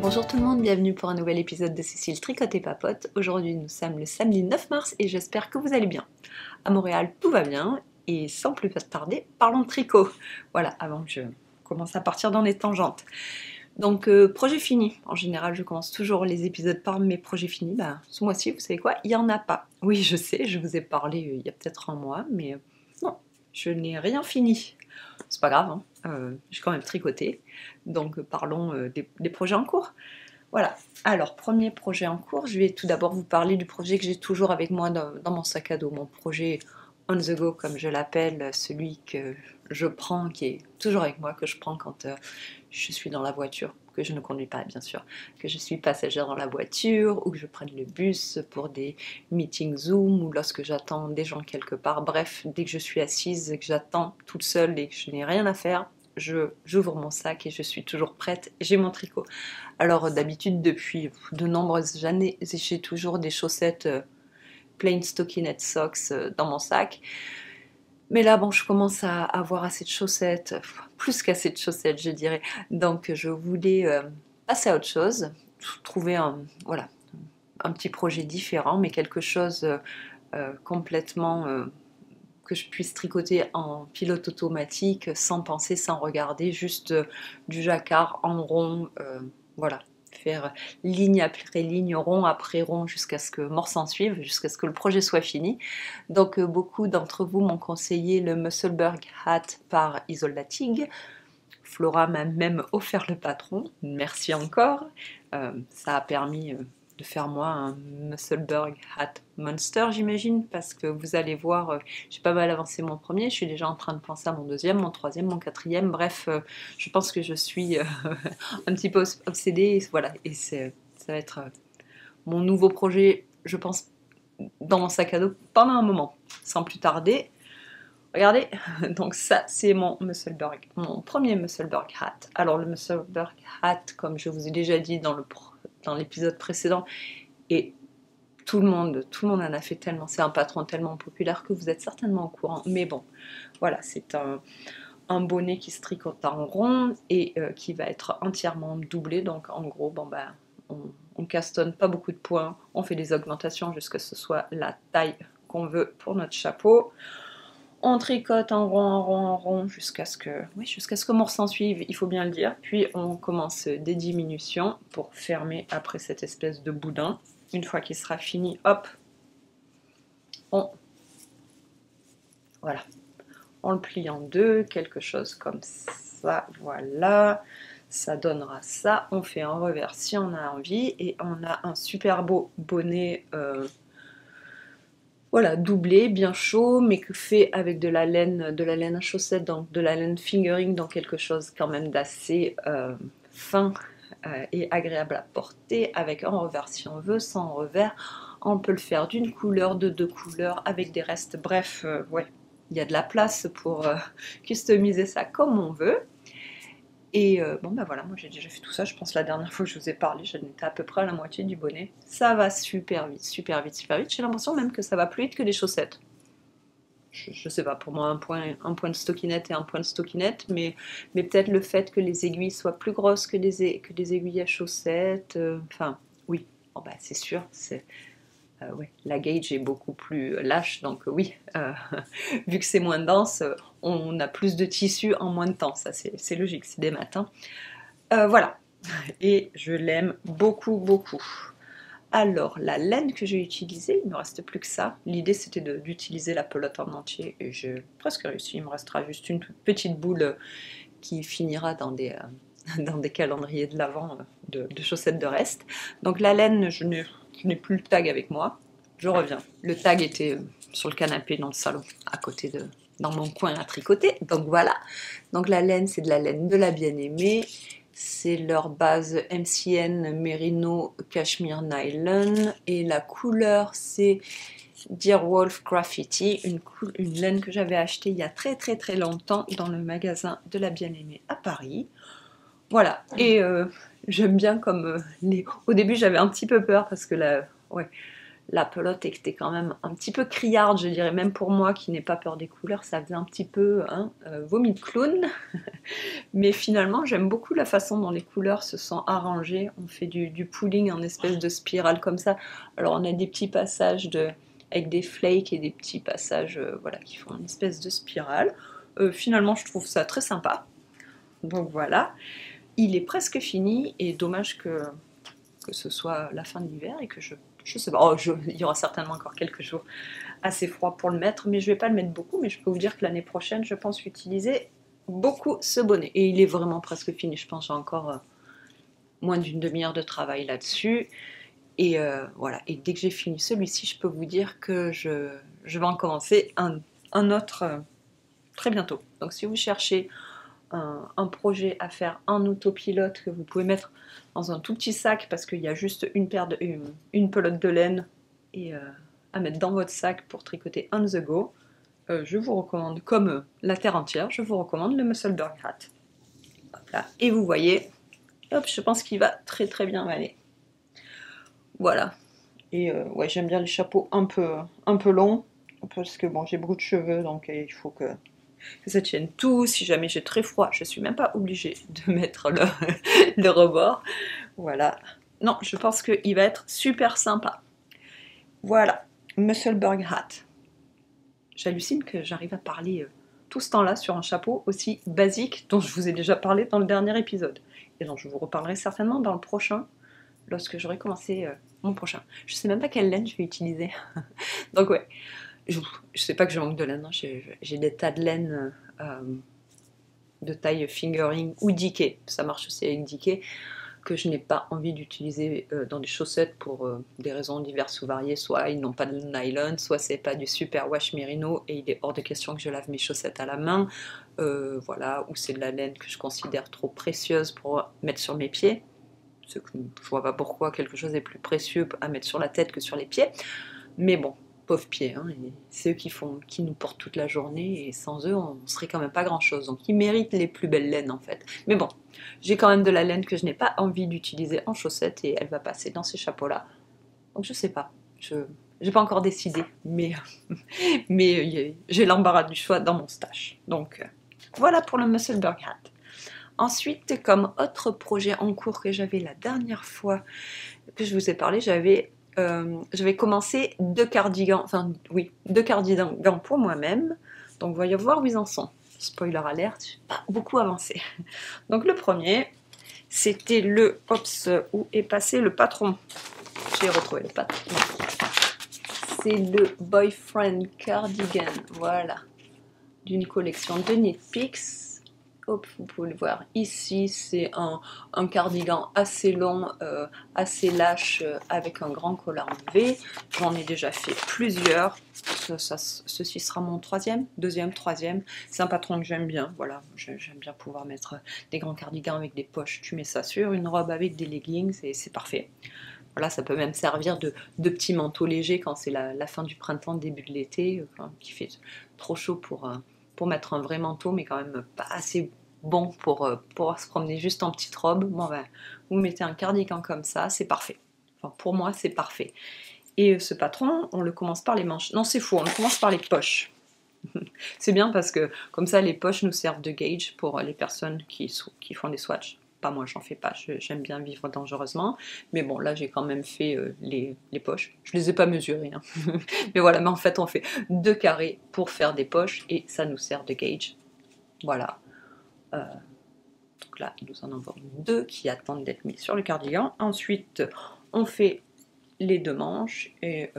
Bonjour tout le monde, bienvenue pour un nouvel épisode de Cécile Tricote et Papote. Aujourd'hui nous sommes le samedi 9 mars et j'espère que vous allez bien. À Montréal tout va bien et sans plus tarder, parlons de tricot. Voilà, avant que je commence à partir dans les tangentes. Donc projet fini, en général je commence toujours les épisodes par mes projets finis. Ce mois-ci vous savez quoi, il n'y en a pas. Oui je sais, je vous ai parlé il y a peut-être un mois, mais non, je n'ai rien fini. C'est pas grave, hein. J'ai quand même tricoté. Donc parlons des projets en cours. Voilà, alors premier projet en cours, je vais tout d'abord vous parler du projet que j'ai toujours avec moi dans mon sac à dos, mon projet on the go comme je l'appelle, celui que je prends, qui est toujours avec moi, que je prends quand je suis dans la voiture, que je ne conduis pas bien sûr, que je suis passagère dans la voiture ou que je prenne le bus pour des meetings Zoom ou lorsque j'attends des gens quelque part. Bref, dès que je suis assise, que j'attends toute seule et que je n'ai rien à faire, j'ouvre mon sac et je suis toujours prête. J'ai mon tricot. Alors d'habitude, depuis de nombreuses années, j'ai toujours des chaussettes plain stockinette socks dans mon sac. Mais là, bon, je commence à avoir assez de chaussettes, plus qu'assez de chaussettes, je dirais. Donc, je voulais passer à autre chose, trouver voilà, un petit projet différent, mais quelque chose complètement que je puisse tricoter en pilote automatique, sans penser, sans regarder, juste du jacquard en rond, voilà. Faire ligne après ligne, rond après rond, jusqu'à ce que mort s'en suive, jusqu'à ce que le projet soit fini. Donc beaucoup d'entre vous m'ont conseillé le Musselburgh Hat par Isolda Tig. Flora m'a même offert le patron, merci encore. Ça a permis de faire moi un Musselburgh Hat Monster, j'imagine, parce que vous allez voir, j'ai pas mal avancé mon premier, je suis déjà en train de penser à mon deuxième, mon troisième, mon quatrième, bref, je pense que je suis un petit peu obsédée, voilà, et ça va être mon nouveau projet, je pense, dans mon sac à dos pendant un moment, sans plus tarder. Regardez, donc ça c'est mon Musselburgh, mon premier Musselburgh Hat. Alors le Musselburgh Hat, comme je vous ai déjà dit dans l'épisode précédent, et tout le monde en a fait tellement, c'est un patron tellement populaire que vous êtes certainement au courant. Mais bon, voilà, c'est un bonnet qui se tricote en rond et qui va être entièrement doublé. Donc en gros, bon on castonne pas beaucoup de points, on fait des augmentations jusqu'à ce que ce soit la taille qu'on veut pour notre chapeau. On tricote en rond, en rond, en rond, jusqu'à ce que mort s'en suive, il faut bien le dire. Puis on commence des diminutions pour fermer après cette espèce de boudin. Une fois qu'il sera fini, hop, voilà, on le plie en deux, quelque chose comme ça, voilà. Ça donnera ça, on fait un revers si on a envie, et on a un super beau bonnet voilà, doublé, bien chaud, mais que fait avec de la laine à chaussettes, donc de la laine fingering, donc quelque chose quand même d'assez fin et agréable à porter, avec un revers si on veut, sans revers. On peut le faire d'une couleur, de deux couleurs, avec des restes, bref, ouais, il y a de la place pour customiser ça comme on veut. Et bon voilà, moi j'ai déjà fait tout ça, je pense la dernière fois que je vous ai parlé, j'en étais à peu près à la moitié du bonnet. Ça va super vite, super vite, super vite. J'ai l'impression même que ça va plus vite que les chaussettes. Je sais pas, pour moi un point de stockinette et un point de stockinette, mais peut-être le fait que les aiguilles soient plus grosses que des aiguilles à chaussettes, enfin oui, bon, c'est sûr, ouais, la gauge est beaucoup plus lâche, donc oui, vu que c'est moins dense, on a plus de tissu en moins de temps, ça c'est logique, c'est des matins. Voilà, et je l'aime beaucoup, beaucoup. Alors, la laine que j'ai utilisée, il ne me reste plus que ça. L'idée c'était d'utiliser la pelote en entier, et j'ai presque réussi, il me restera juste une toute petite boule qui finira dans des calendriers de l'Avent de chaussettes de reste. Donc la laine, je n'ai plus le tag avec moi. Je reviens. Le tag était sur le canapé dans le salon, à côté dans mon coin à tricoter. Donc voilà. Donc la laine, c'est de la laine de la bien-aimée. C'est leur base MCN Merino Cashmere Nylon. Et la couleur, c'est Dear Wolf Graffiti, une laine que j'avais achetée il y a très très très longtemps dans le magasin de la bien-aimée à Paris. Voilà, et j'aime bien comme au début j'avais un petit peu peur parce que la pelote était quand même un petit peu criarde, je dirais, même pour moi qui n'ai pas peur des couleurs, ça faisait un petit peu vomi de clown. Mais finalement, j'aime beaucoup la façon dont les couleurs se sont arrangées. On fait du pooling en espèce de spirale comme ça. Alors on a des petits passages avec des flakes et des petits passages voilà, qui font une espèce de spirale. Finalement, je trouve ça très sympa. Donc voilà, il est presque fini et dommage que ce soit la fin de l'hiver et que je sais pas, il y aura certainement encore quelques jours assez froids pour le mettre, mais je vais pas le mettre beaucoup, mais je peux vous dire que l'année prochaine, je pense utiliser beaucoup ce bonnet. Et il est vraiment presque fini, je pense, j'ai encore moins d'une demi-heure de travail là-dessus. Et voilà, et dès que j'ai fini celui-ci, je peux vous dire que je vais en commencer un autre très bientôt. Donc si vous cherchez un projet à faire en autopilote que vous pouvez mettre dans un tout petit sac parce qu'il y a juste une pelote de laine et à mettre dans votre sac pour tricoter on the go, je vous recommande, comme la terre entière, je vous recommande le Musselburgh Hat. Voilà. Et vous voyez, hop, je pense qu'il va très très bien aller. Voilà. Et ouais, j'aime bien les chapeaux un peu longs parce que bon, j'ai beaucoup de cheveux donc il faut que ça tienne tout. Si jamais j'ai très froid, je suis même pas obligée de mettre le rebord. Voilà. Non, je pense qu'il va être super sympa. Voilà, Musselburgh Hat. J'hallucine que j'arrive à parler tout ce temps-là sur un chapeau aussi basique dont je vous ai déjà parlé dans le dernier épisode. Et dont je vous reparlerai certainement dans le prochain, lorsque j'aurai commencé mon prochain. Je sais même pas quelle laine je vais utiliser. Donc ouais, je sais pas que je manque de laine, hein. J'ai des tas de laine de taille fingering ou diquet, ça marche aussi avec diquet, que je n'ai pas envie d'utiliser dans des chaussettes pour des raisons diverses ou variées. Soit ils n'ont pas de nylon, soit c'est pas du super wash merino et il est hors de question que je lave mes chaussettes à la main. Voilà, ou c'est de la laine que je considère trop précieuse pour mettre sur mes pieds. Je vois pas pourquoi quelque chose est plus précieux à mettre sur la tête que sur les pieds. Mais bon, pauvres pieds, hein, c'est eux qui nous portent toute la journée et sans eux, on serait quand même pas grand-chose. Donc ils méritent les plus belles laines en fait. Mais bon, j'ai quand même de la laine que je n'ai pas envie d'utiliser en chaussettes et elle va passer dans ces chapeaux-là. Donc je sais pas, je n'ai pas encore décidé, mais, j'ai l'embarras du choix dans mon stash. Donc voilà pour le Musselburgh Hat. Ensuite, comme autre projet en cours que j'avais la dernière fois que je vous ai parlé, j'avais commencé deux cardigans pour moi-même. Donc voyons voir où ils en sont. Spoiler alert, j'ai pas beaucoup avancé. Donc le premier, c'était le où est passé le patron. J'ai retrouvé le patron. C'est le Boyfriend Cardigan, voilà, d'une collection de Knit Picks. Hop, vous pouvez le voir ici, c'est un cardigan assez long, assez lâche, avec un grand collant en V. J'en ai déjà fait plusieurs. Ceci sera mon deuxième, troisième. C'est un patron que j'aime bien. Voilà, j'aime bien pouvoir mettre des grands cardigans avec des poches. Tu mets ça sur une robe avec des leggings et c'est parfait. Voilà, ça peut même servir de petits manteaux légers quand c'est la fin du printemps, début de l'été, qui fait trop chaud pour mettre un vrai manteau, mais quand même pas assez bon pour pouvoir se promener juste en petite robe. Bon, ben, vous mettez un cardigan comme ça, c'est parfait. Enfin, pour moi, c'est parfait. Et ce patron, on le commence par les manches. Non, c'est faux, on le commence par les poches. C'est bien parce que comme ça, les poches nous servent de gauge pour les personnes qui font des swatchs. Pas moi, j'en fais pas, j'aime bien vivre dangereusement. Mais bon, là, j'ai quand même fait les poches. Je les ai pas mesurées, hein. Mais voilà, mais en fait, on fait 2 carrés pour faire des poches et ça nous sert de gauge. Voilà. Donc là, nous en avons 2 qui attendent d'être mis sur le cardigan. Ensuite, on fait les 2 manches et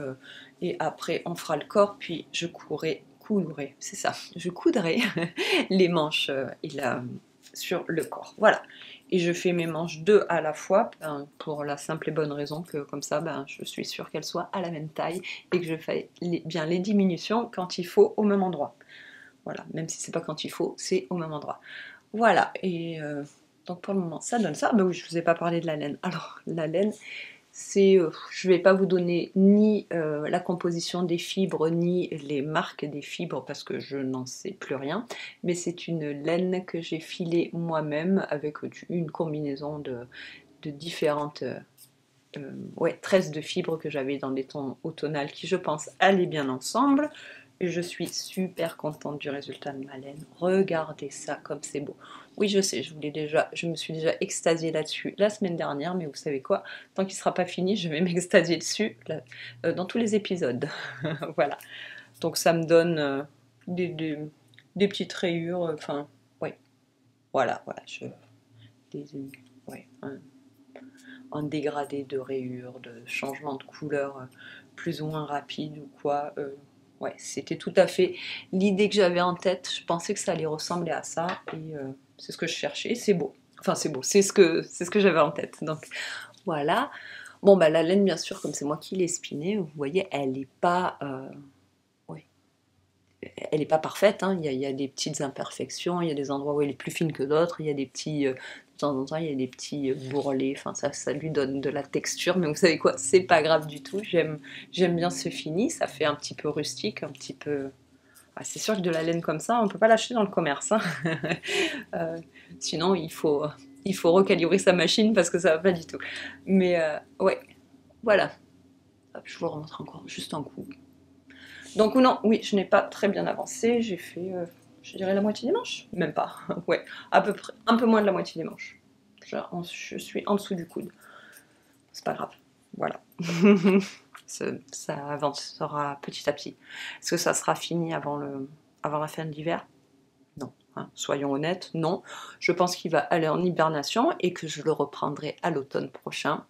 après, on fera le corps, puis je coudrai, c'est ça, je coudrai les manches sur le corps. Voilà. Et je fais mes manches 2 à la fois, pour la simple et bonne raison que comme ça, je suis sûre qu'elles soient à la même taille et que je fais bien les diminutions quand il faut au même endroit. Voilà, même si c'est pas quand il faut, c'est au même endroit. Voilà, et donc pour le moment, ça donne ça. Oui, je vous ai pas parlé de la laine. Alors, la laine, je vais pas vous donner ni la composition des fibres, ni les marques des fibres, parce que je n'en sais plus rien. Mais c'est une laine que j'ai filée moi-même avec une combinaison de différentes ouais, tresse de fibres que j'avais dans des tons automnales qui, je pense, allaient bien ensemble. Et je suis super contente du résultat de ma laine. Regardez ça comme c'est beau. Oui, je sais, je me suis déjà extasiée là-dessus la semaine dernière, mais vous savez quoi? Tant qu'il ne sera pas fini, je vais m'extasier dessus là, dans tous les épisodes. Voilà. Donc ça me donne des, des- des petites rayures, enfin, ouais, voilà, des, ouais, un dégradé de rayures, de changement de couleur plus ou moins rapide ou quoi. Ouais, c'était tout à fait l'idée que j'avais en tête. Je pensais que ça allait ressembler à ça et c'est ce que je cherchais. C'est beau. Enfin, c'est beau. C'est ce que j'avais en tête. Donc voilà. Bon, bah la laine, bien sûr, comme c'est moi qui l'ai spinée, vous voyez, elle n'est pas, ouais, elle n'est pas parfaite, hein. Il y a des petites imperfections, il y a des endroits où elle est plus fine que d'autres, il y a des petits, de temps en temps, il y a des petits bourrelets, enfin ça lui donne de la texture, mais vous savez quoi, c'est pas grave du tout, j'aime bien ce fini, ça fait un petit peu rustique, un petit peu... Ah, c'est sûr que de la laine comme ça, on peut pas l'acheter dans le commerce, hein. Sinon il faut recalibrer sa machine parce que ça va pas du tout. Mais ouais, voilà. Hop, je vous remontre encore juste un coup. Donc non, oui, je n'ai pas très bien avancé. J'ai fait, je dirais, la moitié des manches. Même pas. Ouais, à peu près, un peu moins de la moitié des manches. Je suis en dessous du coude. C'est pas grave. Voilà. Ça avancera petit à petit. Est-ce que ça sera fini avant la fin de l'hiver? Non. Hein, soyons honnêtes, non. Je pense qu'il va aller en hibernation et que je le reprendrai à l'automne prochain.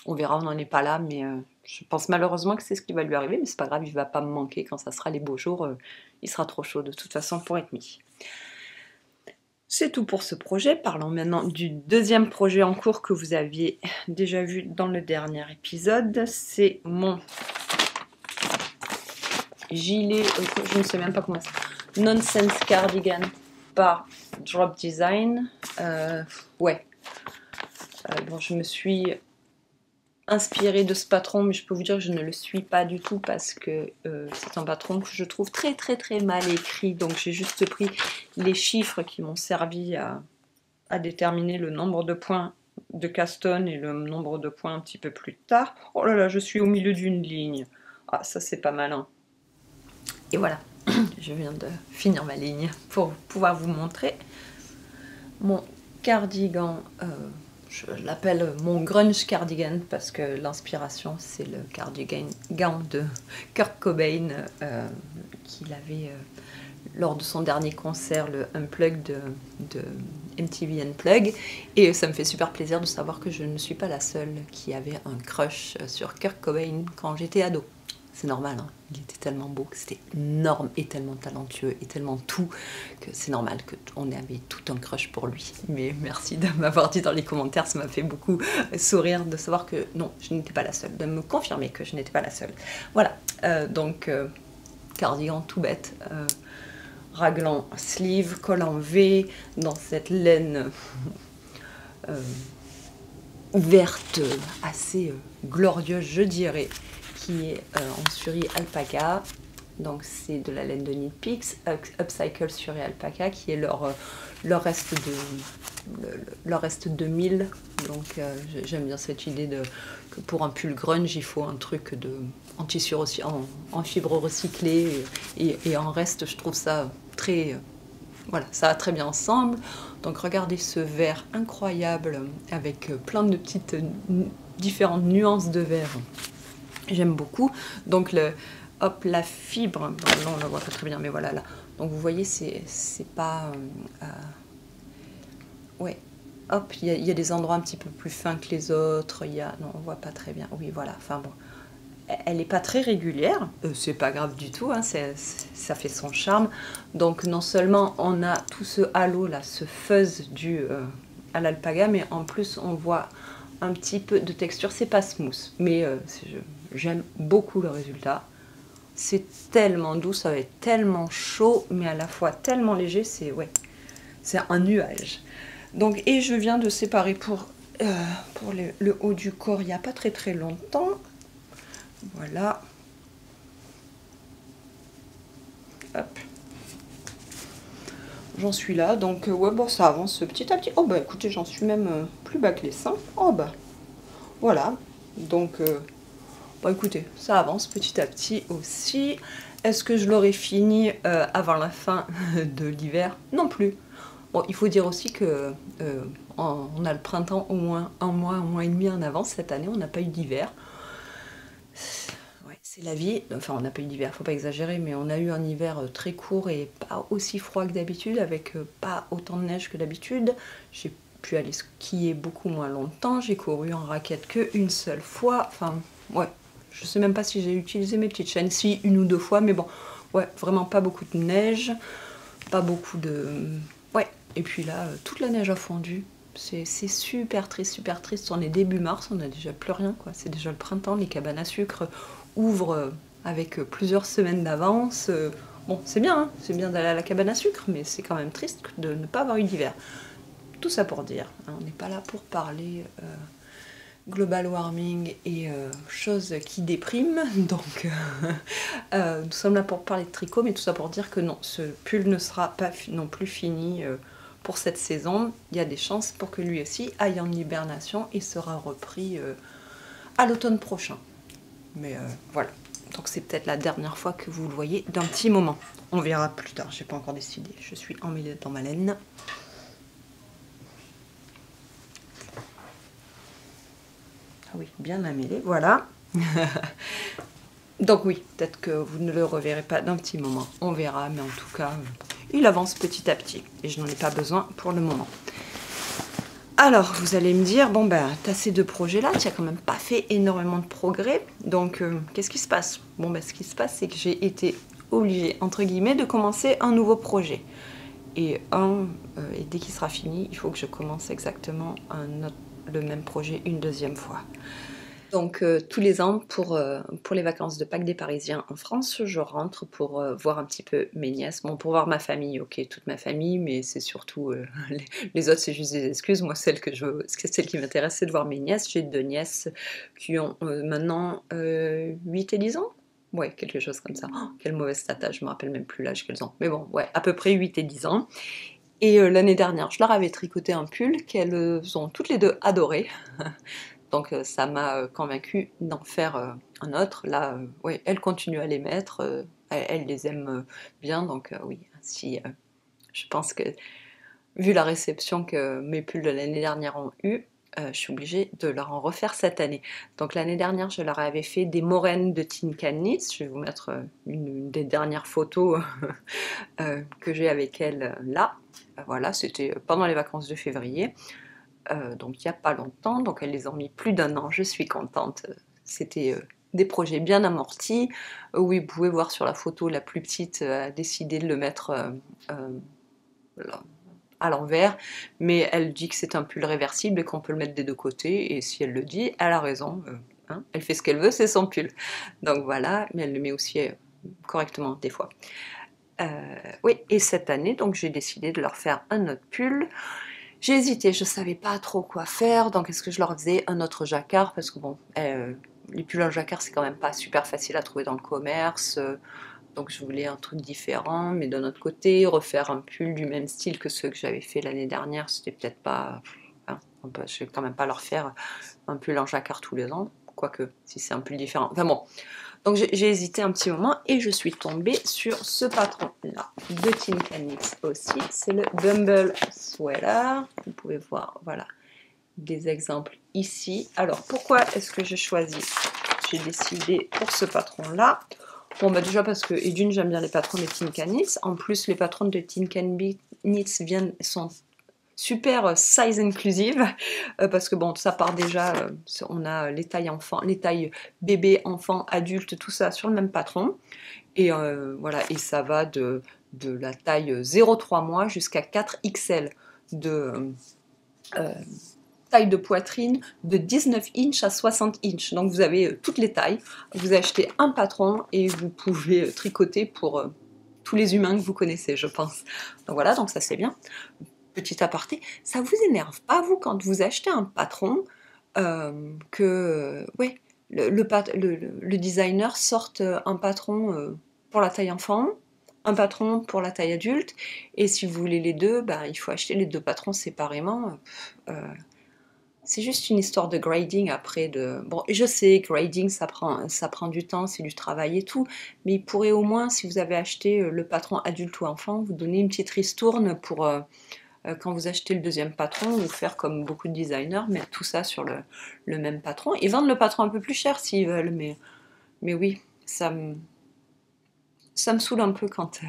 On verra, on n'en est pas là, mais je pense malheureusement que c'est ce qui va lui arriver, mais c'est pas grave, il va pas me manquer quand ça sera les beaux jours, il sera trop chaud de toute façon pour être mis. C'est tout pour ce projet. Parlons maintenant du deuxième projet en cours que vous aviez déjà vu dans le dernier épisode. C'est mon gilet, je ne sais même pas comment ça s'appelle, Nonsense Cardigan par Drop Design. Ouais. Bon, je me suis inspirée de ce patron, mais je peux vous dire que je ne le suis pas du tout parce que c'est un patron que je trouve très très très mal écrit. Donc j'ai juste pris les chiffres qui m'ont servi à déterminer le nombre de points de Caston et le nombre de points un petit peu plus tard. Oh là là, je suis au milieu d'une ligne. Ah, ça c'est pas malin. Et voilà, je viens de finir ma ligne pour pouvoir vous montrer mon cardigan. Je l'appelle mon grunge cardigan parce que l'inspiration c'est le cardigan de Kurt Cobain qu'il avait lors de son dernier concert, le Unplugged de MTV Unplugged, et ça me fait super plaisir de savoir que je ne suis pas la seule qui avait un crush sur Kurt Cobain quand j'étais ado. C'est normal, hein. Il était tellement beau, c'était énorme et tellement talentueux et tellement tout que c'est normal qu'on avait tout un crush pour lui. Mais merci de m'avoir dit dans les commentaires, ça m'a fait beaucoup sourire de savoir que non, je n'étais pas la seule, de me confirmer que je n'étais pas la seule. Voilà, donc cardigan tout bête, raglan sleeve, col en V, dans cette laine verte assez glorieuse, je dirais, qui est en Suri Alpaca. Donc c'est de la laine de Knit Picks, Upcycle Suri Alpaca, qui est leur reste de mille. Donc j'aime bien cette idée que pour un pull grunge, il faut un truc en tissu en fibre recyclée et en reste, je trouve ça très... voilà, ça va très bien ensemble. Donc regardez ce vert incroyable avec plein de petites différentes nuances de vert. J'aime beaucoup. Donc hop, la fibre, bon, non, on la voit pas très bien, mais voilà là. Donc vous voyez, c'est pas... ouais, hop, il y a des endroits un petit peu plus fins que les autres. Non, on voit pas très bien. Oui, voilà, enfin bon. Elle n'est pas très régulière, c'est pas grave du tout, hein, ça fait son charme. Donc non seulement on a tout ce halo là, ce fuzz dû à l'alpaga, mais en plus on voit un petit peu de texture, c'est pas smooth, mais j'aime beaucoup le résultat. C'est tellement doux, ça va être tellement chaud, mais à la fois tellement léger, c'est un nuage. Donc, et je viens de séparer pour le haut du corps il n'y a pas très très longtemps. Voilà. Hop. J'en suis là, donc ouais, bon, ça avance petit à petit. Oh bah écoutez, j'en suis même plus bas que les seins. Oh bah, Voilà, donc bon écoutez, ça avance petit à petit aussi. Est-ce que je l'aurai fini avant la fin de l'hiver? Non plus. Bon, il faut dire aussi que on a le printemps au moins un mois et demi en avance. Cette année, on n'a pas eu d'hiver. Ouais, c'est la vie. Enfin, on n'a pas eu d'hiver, faut pas exagérer, mais on a eu un hiver très court et pas aussi froid que d'habitude, avec pas autant de neige que d'habitude. J'ai pu aller skier beaucoup moins longtemps. J'ai couru en raquette qu'une seule fois. Enfin, ouais, je sais même pas si j'ai utilisé mes petites chaînes, si une ou deux fois, mais bon, ouais, vraiment pas beaucoup de neige, pas beaucoup de... Ouais, et puis là, toute la neige a fondu. C'est super triste. On est début mars, on n'a déjà plus rien, quoi. C'est déjà le printemps, les cabanes à sucre ouvrent avec plusieurs semaines d'avance. Bon, c'est bien, hein, c'est bien d'aller à la cabane à sucre, mais c'est quand même triste de ne pas avoir eu d'hiver. Tout ça pour dire, hein, on n'est pas là pour parler global warming et choses qui dépriment, donc nous sommes là pour parler de tricot, mais tout ça pour dire que non, ce pull ne sera pas non plus fini pour cette saison. Il y a des chances pour que lui aussi aille en hibernation et sera repris à l'automne prochain. Mais voilà, donc c'est peut-être la dernière fois que vous le voyez d'un petit moment. On verra plus tard, j'ai pas encore décidé, je suis emmêlée dans ma laine. Ah oui, bien emmêlée, voilà. Donc oui, peut-être que vous ne le reverrez pas d'un petit moment, on verra, mais en tout cas, il avance petit à petit, et je n'en ai pas besoin pour le moment. Alors, vous allez me dire, bon ben, t'as ces deux projets-là, tu n'as quand même pas fait énormément de progrès, donc qu'est-ce qui se passe? Bon ben, ce qui se passe, c'est que j'ai été obligée, entre guillemets, de commencer un nouveau projet. Et dès qu'il sera fini, il faut que je commence exactement le même projet une deuxième fois. Donc tous les ans, pour les vacances de Pâques des Parisiens en France, je rentre pour voir un petit peu mes nièces. Bon, pour voir ma famille, ok, toute ma famille, mais c'est surtout... les autres, c'est juste des excuses. Moi, celle qui m'intéresse, c'est de voir mes nièces. J'ai deux nièces qui ont maintenant 8 et 10 ans. Ouais, quelque chose comme ça. Oh, quelle mauvaise tata, je me rappelle même plus l'âge qu'elles ont. Mais bon, ouais, à peu près 8 et 10 ans. Et l'année dernière, je leur avais tricoté un pull qu'elles ont toutes les deux adoré. Donc ça m'a convaincue d'en faire un autre. Là, ouais, elle continue à les mettre, elle les aime bien, donc oui, si je pense que vu la réception que mes pulls de l'année dernière ont eu, je suis obligée de leur en refaire cette année. Donc l'année dernière, je leur avais fait des moraines de Tin Can Knits. Je vais vous mettre une des dernières photos que j'ai avec elles là. Voilà, c'était pendant les vacances de février. Donc il n'y a pas longtemps, donc elles les ont mis plus d'un an, je suis contente. C'était des projets bien amortis. Oui, vous pouvez voir sur la photo, la plus petite a décidé de le mettre à l'envers, mais elle dit que c'est un pull réversible et qu'on peut le mettre des deux côtés, et si elle le dit, elle a raison. Hein, elle fait ce qu'elle veut, c'est son pull. Donc voilà, mais elle le met aussi correctement des fois. Oui, et cette année, donc j'ai décidé de leur faire un autre pull. J'ai hésité, je savais pas trop quoi faire, donc est-ce que je leur faisais un autre jacquard, parce que bon, les pulls en jacquard c'est quand même pas super facile à trouver dans le commerce, donc je voulais un truc différent, mais d'un autre côté, refaire un pull du même style que ceux que j'avais fait l'année dernière, c'était peut-être pas... Hein, je vais quand même pas leur faire un pull en jacquard tous les ans, quoique, si c'est un pull différent. Enfin bon, donc j'ai hésité un petit moment et je suis tombée sur ce patron-là de Tin Can Knits aussi. C'est le Bumble Sweater. Vous pouvez voir, voilà, des exemples ici. Alors, pourquoi est-ce que j'ai décidé pour ce patron-là? Bon, bah déjà parce que, et d'une, j'aime bien les patrons de Tin Can Knits. En plus, les patrons de Tin Can Knits sont super size inclusive, parce que bon, ça part déjà, on a les tailles enfants, les tailles bébé, enfant, adulte, tout ça sur le même patron, et voilà, et ça va de la taille 0,3 mois jusqu'à 4XL de taille de poitrine de 19 inches à 60 inches, donc vous avez toutes les tailles, vous achetez un patron et vous pouvez tricoter pour tous les humains que vous connaissez, je pense. Donc voilà, donc ça c'est bien. Petit aparté, ça vous énerve pas, vous, quand vous achetez un patron, ouais, le designer sorte un patron pour la taille enfant, un patron pour la taille adulte, et si vous voulez les deux, bah, il faut acheter les deux patrons séparément. c'est juste une histoire de grading après de... Bon, je sais, grading, ça prend du temps, c'est du travail et tout, mais il pourrait au moins, si vous avez acheté le patron adulte ou enfant, vous donner une petite ristourne pour... quand vous achetez le deuxième patron, ou faire comme beaucoup de designers, mettre tout ça sur le même patron, et vendre le patron un peu plus cher s'ils veulent, mais oui, ça me saoule un peu quand...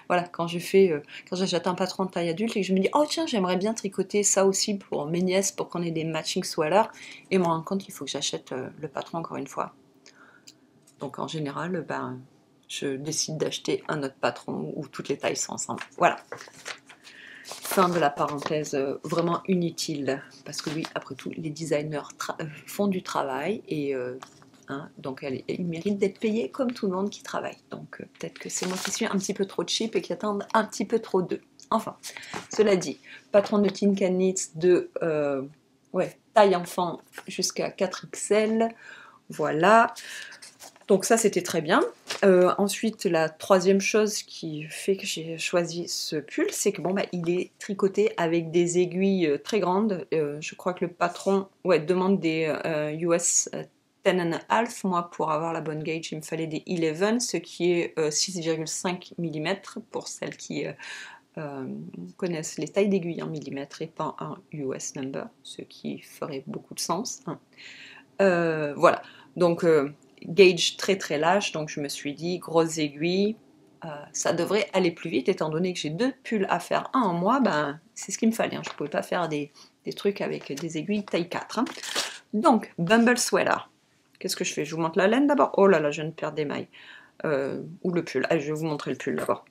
voilà, quand j'achète un patron de taille adulte et que je me dis, oh tiens, j'aimerais bien tricoter ça aussi pour mes nièces, pour qu'on ait des matching sweaters, et me rends compte qu'il faut que j'achète le patron encore une fois. Donc en général, ben, je décide d'acheter un autre patron où toutes les tailles sont ensemble. Voilà. Fin de la parenthèse vraiment inutile, parce que oui, après tout, les designers font du travail et hein, donc ils méritent d'être payés comme tout le monde qui travaille. Donc peut-être que c'est moi qui suis un petit peu trop cheap et qui attend un petit peu trop d'eux. Enfin, cela dit, patron de Tin Can Knits de ouais, taille enfant jusqu'à 4XL, voilà. Donc ça, c'était très bien. Ensuite, la troisième chose qui fait que j'ai choisi ce pull, c'est que bon, bah, il est tricoté avec des aiguilles très grandes. Je crois que le patron demande des US 10,5. Moi, pour avoir la bonne gauge, il me fallait des 11, ce qui est 6,5 mm pour celles qui connaissent les tailles d'aiguilles en millimètres et pas en US number, ce qui ferait beaucoup de sens. Hein. Voilà. Donc... gauge très très large, donc je me suis dit, grosses aiguilles, ça devrait aller plus vite, étant donné que j'ai 2 pulls à faire, un en mois, ben, c'est ce qu'il me fallait, hein. Je ne pouvais pas faire des trucs avec des aiguilles taille 4. Hein. Donc, Bumble Sweater, qu'est-ce que je fais? Je vous montre la laine d'abord. Oh là là, je viens de perdre des mailles. Ou le pull, allez, je vais vous montrer le pull d'abord.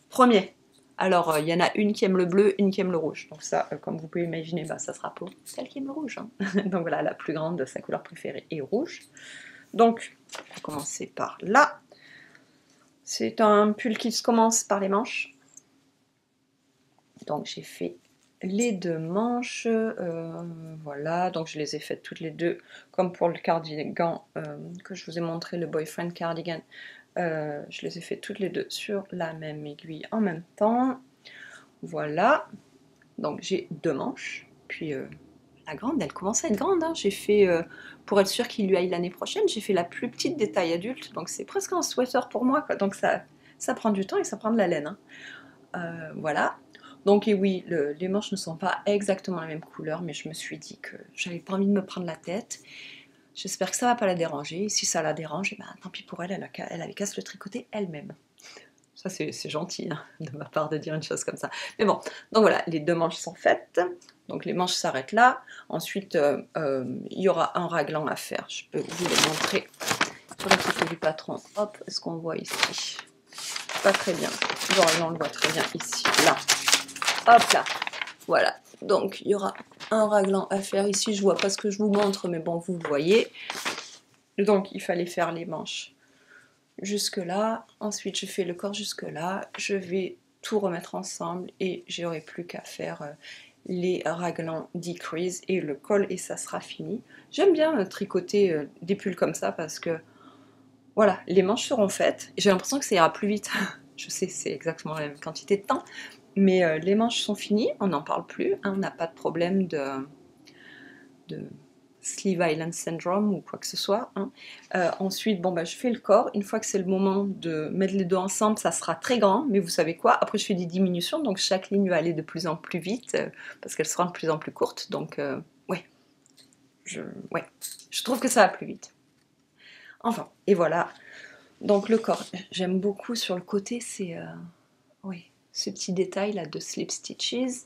Premier, alors il y en a une qui aime le bleu, une qui aime le rouge, donc ça, comme vous pouvez imaginer, ben, ça sera pour celle qui aime le rouge. Hein. Donc voilà, la plus grande, sa couleur préférée est rouge. Donc, on va commencer par là. C'est un pull qui se commence par les manches. Donc, j'ai fait les 2 manches. Voilà, donc je les ai faites toutes les deux, comme pour le cardigan que je vous ai montré, le boyfriend cardigan. Je les ai fait toutes les deux sur la même aiguille en même temps. Voilà. Donc, j'ai 2 manches. Puis, la grande, elle commence à être grande. Hein. J'ai fait, pour être sûre qu'il lui aille l'année prochaine, j'ai fait la plus petite des tailles adultes. Donc c'est presque un sweater pour moi. Quoi. Donc ça prend du temps et ça prend de la laine. Hein. Voilà. Donc et oui, les manches ne sont pas exactement la même couleur, mais je me suis dit que j'avais pas envie de me prendre la tête. J'espère que ça va pas la déranger. Et si ça la dérange, ben, tant pis pour elle, elle avait qu'à se le tricoter elle-même. Ça, c'est gentil hein, de ma part de dire une chose comme ça. Mais bon, donc voilà, les 2 manches sont faites. Donc les manches s'arrêtent là. Ensuite, il y aura un raglan à faire. Je peux vous le montrer sur le côté du patron. Hop, est-ce qu'on voit ici? Pas très bien. Le raglan, on le voit très bien ici. Là. Hop là. Voilà. Donc il y aura un raglan à faire ici. Je vois pas ce que je vous montre, mais bon, vous le voyez. Donc il fallait faire les manches jusque là, ensuite je fais le corps jusque là, je vais tout remettre ensemble et j'aurai plus qu'à faire les raglans decrease et le col et ça sera fini. J'aime bien tricoter des pulls comme ça parce que voilà, les manches seront faites et j'ai l'impression que ça ira plus vite. Je sais, c'est exactement la même quantité de temps, mais les manches sont finies, on n'en parle plus, hein, on n'a pas de problème de Sleeve Island Syndrome ou quoi que ce soit. Hein. Ensuite, bon, bah, je fais le corps. Une fois que c'est le moment de mettre les deux ensemble, ça sera très grand. Mais vous savez quoi? Après, je fais des diminutions. Donc, chaque ligne va aller de plus en plus vite parce qu'elle sera de plus en plus courte. Donc, ouais. Ouais. Je trouve que ça va plus vite. Enfin, et voilà. Donc, le corps. J'aime beaucoup sur le côté, c'est oui, ce petit détail là de slip stitches.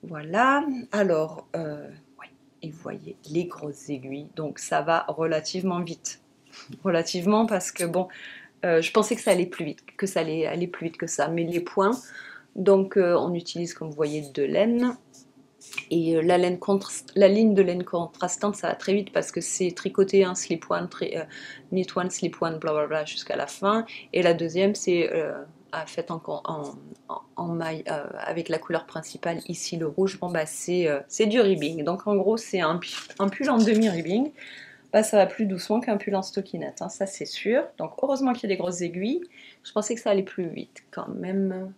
Voilà. Alors, et vous voyez les grosses aiguilles, donc ça va relativement vite. Relativement parce que bon, je pensais que ça allait plus vite, que ça allait aller plus vite que ça, mais les points, donc on utilise comme vous voyez de laine, et la ligne de laine contrastante ça va très vite parce que c'est tricoter un slip one, knit one, slip one, blablabla jusqu'à la fin, et la deuxième c'est faite en maille avec la couleur principale, ici le rouge, bon bah c'est du ribbing, donc en gros c'est un pull en demi-ribbing, bah ça va plus doucement qu'un pull en stockinette, hein, ça c'est sûr, donc heureusement qu'il y a des grosses aiguilles, je pensais que ça allait plus vite quand même,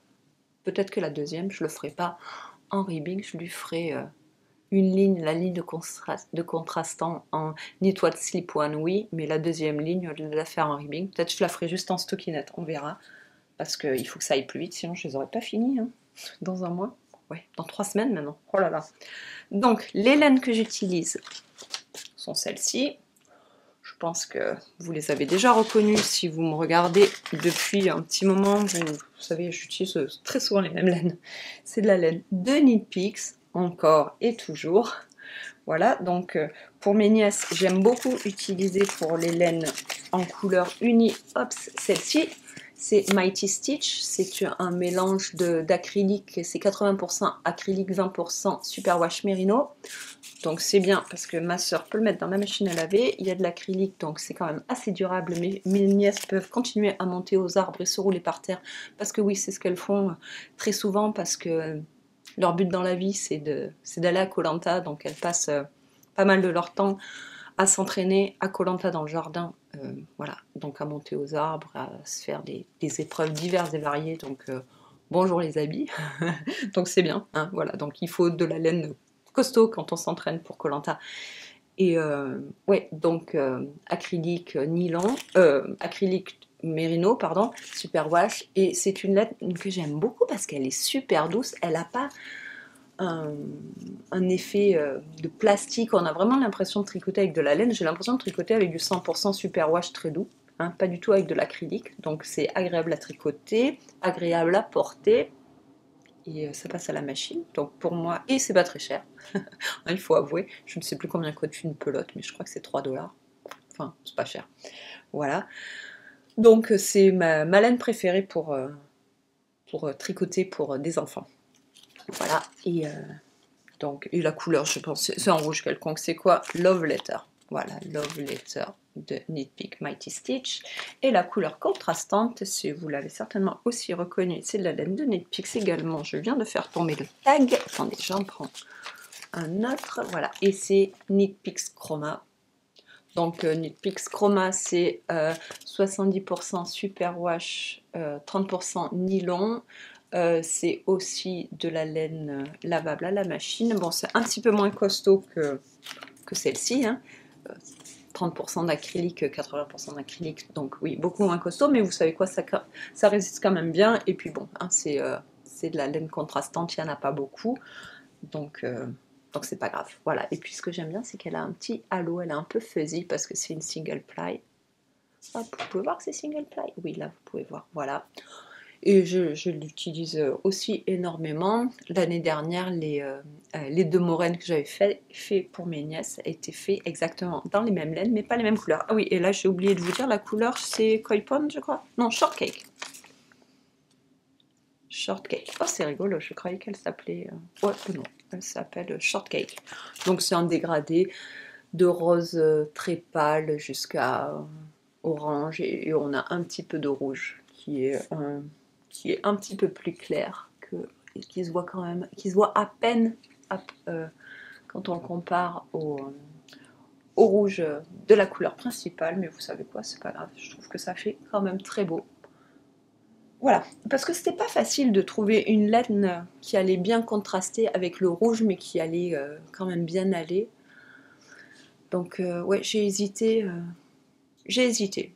peut-être que la deuxième je le ferai pas en ribbing, je lui ferai une ligne, la ligne de contrastant en Knit What Slip One, oui, mais la deuxième ligne, au lieu de la faire en ribbing, peut-être je la ferai juste en stockinette, on verra, parce qu'il faut que ça aille plus vite, sinon je les aurais pas finies, hein, dans un mois, ouais, dans 3 semaines maintenant, oh là là. Donc, les laines que j'utilise sont celles-ci. Je pense que vous les avez déjà reconnues si vous me regardez depuis un petit moment. Vous savez, j'utilise très souvent les mêmes laines. C'est de la laine de Knit Picks, encore et toujours. Voilà, donc pour mes nièces, j'aime beaucoup utiliser pour les laines en couleur unie, hop, celle-ci. C'est Mighty Stitch, c'est un mélange d'acrylique, c'est 80% acrylique, 20% superwash mérino. Donc c'est bien parce que ma soeur peut le mettre dans la machine à laver, il y a de l'acrylique donc c'est quand même assez durable, mais mes nièces peuvent continuer à monter aux arbres et se rouler par terre parce que oui, c'est ce qu'elles font très souvent parce que leur but dans la vie c'est d'aller à Koh Lanta, donc elles passent pas mal de leur temps à s'entraîner à Koh Lanta dans le jardin, voilà, donc à monter aux arbres, à se faire des épreuves diverses et variées, donc bonjour les habits, donc c'est bien, hein, voilà, donc il faut de la laine costaud quand on s'entraîne pour Koh Lanta. Et ouais, donc acrylique nylon, acrylique mérino, pardon, superwash, et c'est une laine que j'aime beaucoup parce qu'elle est super douce, elle n'a pas un effet de plastique, on a vraiment l'impression de tricoter avec de la laine, j'ai l'impression de tricoter avec du 100% superwash très doux, hein, pas du tout avec de l'acrylique, donc c'est agréable à tricoter, agréable à porter, et ça passe à la machine, donc pour moi, et c'est pas très cher, il faut avouer, je ne sais plus combien coûte une pelote, mais je crois que c'est 3 $, enfin c'est pas cher, voilà, donc c'est ma laine préférée pour tricoter pour des enfants, voilà, et donc, et la couleur, je pense, c'est en rouge quelconque, c'est quoi? Love Letter. Voilà, Love Letter de Knit Picks Mighty Stitch. Et la couleur contrastante, si vous l'avez certainement aussi reconnue, c'est de la laine de Knit Picks également. Je viens de faire tomber le tag. Attendez, j'en prends un autre. Voilà, et c'est Knit Picks Chroma. Donc, Knit Picks Chroma, c'est 70% superwash, 30% nylon. C'est aussi de la laine lavable à la machine. Bon, c'est un petit peu moins costaud que celle-ci, hein. 30% d'acrylique, 80% d'acrylique, donc oui, beaucoup moins costaud, mais vous savez quoi, ça résiste quand même bien. Et puis bon, hein, c'est de la laine contrastante, il n'y en a pas beaucoup, donc c'est pas grave. Voilà, et puis ce que j'aime bien, c'est qu'elle a un petit halo, elle est un peu fuzzy parce que c'est une single ply. Hop, vous pouvez voir que c'est single ply? Oui, là, vous pouvez voir, voilà. Et je l'utilise aussi énormément. L'année dernière, les 2 moraines que j'avais fait pour mes nièces étaient fait exactement dans les mêmes laines, mais pas les mêmes couleurs. Ah oui, et là j'ai oublié de vous dire, la couleur c'est Koi Pond, je crois. Non, Shortcake. Shortcake. Oh, c'est rigolo, je croyais qu'elle s'appelait... Ouais, non, elle s'appelle Shortcake. Donc c'est un dégradé de rose très pâle jusqu'à orange, et on a un petit peu de rouge qui est un petit peu plus clair, qui se voit quand même, qui se voit à peine quand on le compare au rouge de la couleur principale, mais vous savez quoi, c'est pas grave, je trouve que ça fait quand même très beau. Voilà, parce que c'était pas facile de trouver une laine qui allait bien contraster avec le rouge, mais qui allait quand même bien aller. Donc ouais, j'ai hésité.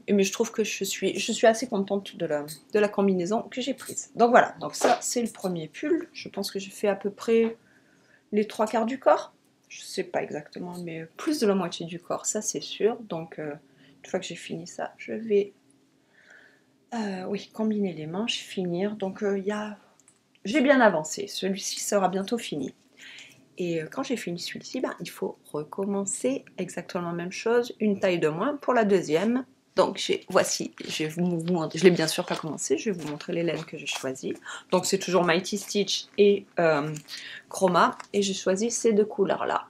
Mais je trouve que je suis assez contente de la combinaison que j'ai prise. Donc voilà, donc ça c'est le premier pull. Je pense que j'ai fait à peu près les 3/4 du corps. Je sais pas exactement, mais plus de la moitié du corps, ça c'est sûr. Donc une fois que j'ai fini ça, je vais oui, combiner les manches, finir. Donc j'ai bien avancé. Celui-ci sera bientôt fini. Et quand j'ai fini celui-ci, ben, il faut recommencer exactement la même chose, une taille de moins pour la deuxième. Donc voici, je l'ai bien sûr pas commencé, je vais vous montrer les laines que j'ai choisies. Donc c'est toujours Mighty Stitch et Chroma, et j'ai choisi ces 2 couleurs-là.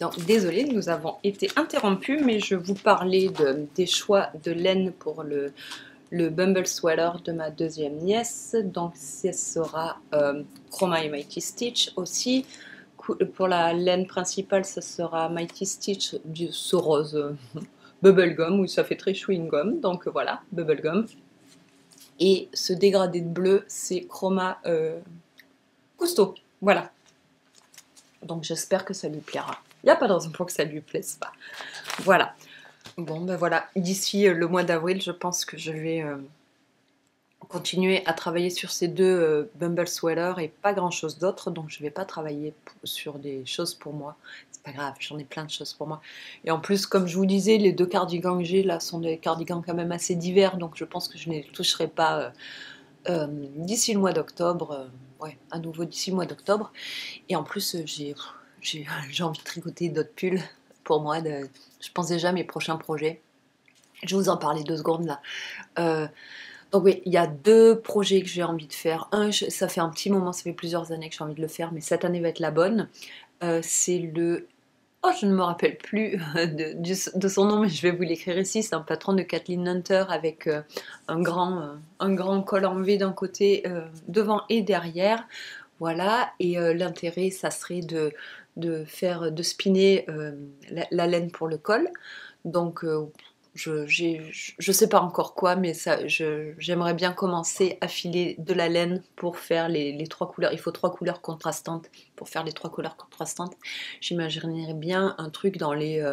Donc désolée, nous avons été interrompus, mais je vous parlais des choix de laine pour le Bumble Sweater de ma deuxième nièce. Donc ce sera Chroma et Mighty Stitch aussi. Pour la laine principale, ce sera Mighty Stitch ce rose bubblegum, où ça fait très chewing gum, donc voilà, bubblegum. Et ce dégradé de bleu, c'est Chroma Cousteau, voilà. Donc j'espère que ça lui plaira. Il n'y a pas de raison pour que ça lui plaise pas. Voilà. Bon ben voilà, d'ici le mois d'avril, je pense que je vais continuer à travailler sur ces deux Bumble Sweater et pas grand chose d'autre, donc je vais pas travailler sur des choses pour moi. C'est pas grave, j'en ai plein de choses pour moi. Et en plus, comme je vous disais, les deux cardigans que j'ai là sont des cardigans quand même assez divers, donc je pense que je ne les toucherai pas d'ici le mois d'octobre. Ouais, à nouveau d'ici le mois d'octobre. Et en plus, j'ai envie de tricoter d'autres pulls pour moi. Je pense déjà à mes prochains projets. Je vais vous en parler 2 secondes là. Donc oui, il y a 2 projets que j'ai envie de faire. Ça fait un petit moment, ça fait plusieurs années que j'ai envie de le faire, mais cette année va être la bonne. C'est le... Oh, je ne me rappelle plus de son nom, mais je vais vous l'écrire ici. C'est un patron de Kathleen Hunter avec un grand col en V d'un côté, devant et derrière. Voilà, et l'intérêt, ça serait de spinner la laine pour le col. Donc, je sais pas encore quoi, mais j'aimerais bien commencer à filer de la laine pour faire les 3 couleurs. Il faut 3 couleurs contrastantes pour faire les 3 couleurs contrastantes. J'imaginerais bien un truc dans les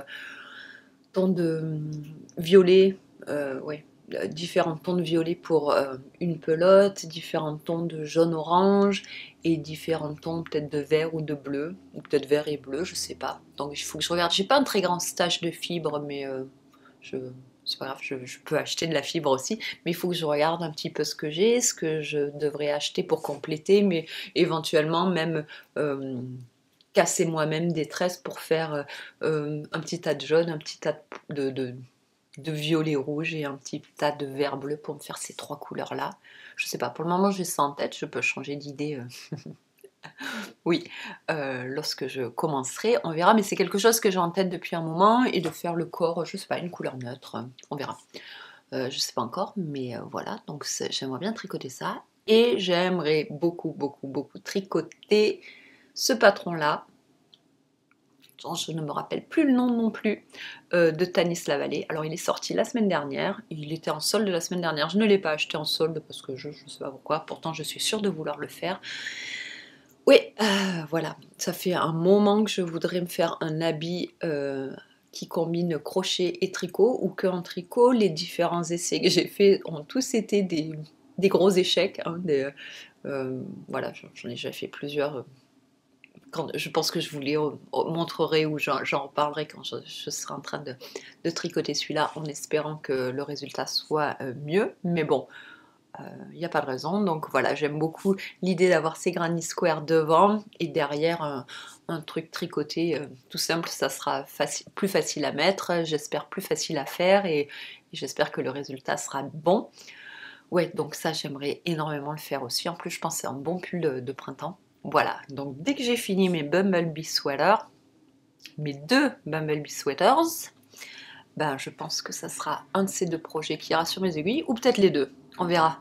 tons de violet, ouais, différents tons de violet pour une pelote, différents tons de jaune-orange et différents tons peut-être de vert ou de bleu, ou peut-être vert et bleu, je sais pas. Donc il faut que je regarde. J'ai pas un très grand stash de fibres, mais c'est pas grave, je peux acheter de la fibre aussi, mais il faut que je regarde un petit peu ce que j'ai, ce que je devrais acheter pour compléter, mais éventuellement même casser moi-même des tresses pour faire un petit tas de jaune, un petit tas de violet rouge et un petit tas de vert bleu pour me faire ces 3 couleurs-là. Je sais pas, pour le moment j'ai ça en tête, je peux changer d'idée. Oui, lorsque je commencerai, on verra, mais c'est quelque chose que j'ai en tête depuis un moment, et de faire le corps, je sais pas, une couleur neutre, on verra. Je sais pas encore, mais voilà, donc j'aimerais bien tricoter ça, et j'aimerais beaucoup, beaucoup, beaucoup tricoter ce patron-là. Je ne me rappelle plus le nom non plus, de Tanis Lavallée. Alors il est sorti la semaine dernière, il était en solde la semaine dernière, je ne l'ai pas acheté en solde parce que je ne sais pas pourquoi, pourtant je suis sûre de vouloir le faire. Oui, voilà, ça fait un moment que je voudrais me faire un habit qui combine crochet et tricot, ou que en tricot. Les différents essais que j'ai faits ont tous été des gros échecs, hein, voilà, j'en ai déjà fait plusieurs. Je pense que je vous les montrerai, ou j'en reparlerai quand je serai en train de tricoter celui-là, en espérant que le résultat soit mieux, mais bon, il n'y a pas de raison. Donc voilà, j'aime beaucoup l'idée d'avoir ces granny squares devant, et derrière un truc tricoté tout simple. Ça sera plus facile à mettre, j'espère plus facile à faire, et j'espère que le résultat sera bon. Ouais, donc ça j'aimerais énormément le faire aussi. En plus je pense que c'est un bon pull de printemps. Voilà, donc dès que j'ai fini mes Bumblebee Sweaters, mes 2 Bumblebee Sweaters, ben je pense que ça sera un de ces 2 projets qui ira sur mes aiguilles, ou peut-être les 2, on verra.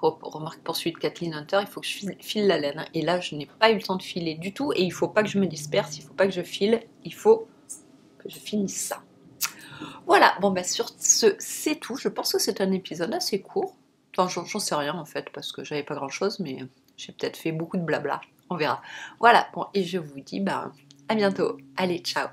Remarque, poursuite Kathleen Hunter, il faut que je file la laine, et là je n'ai pas eu le temps de filer du tout, et il faut pas que je me disperse, il faut pas que je file, il faut que je finisse ça. Voilà, bon ben sur ce c'est tout. Je pense que c'est un épisode assez court, enfin j'en sais rien en fait, parce que j'avais pas grand chose, mais j'ai peut-être fait beaucoup de blabla, on verra. Voilà, bon, et je vous dis ben à bientôt, allez ciao.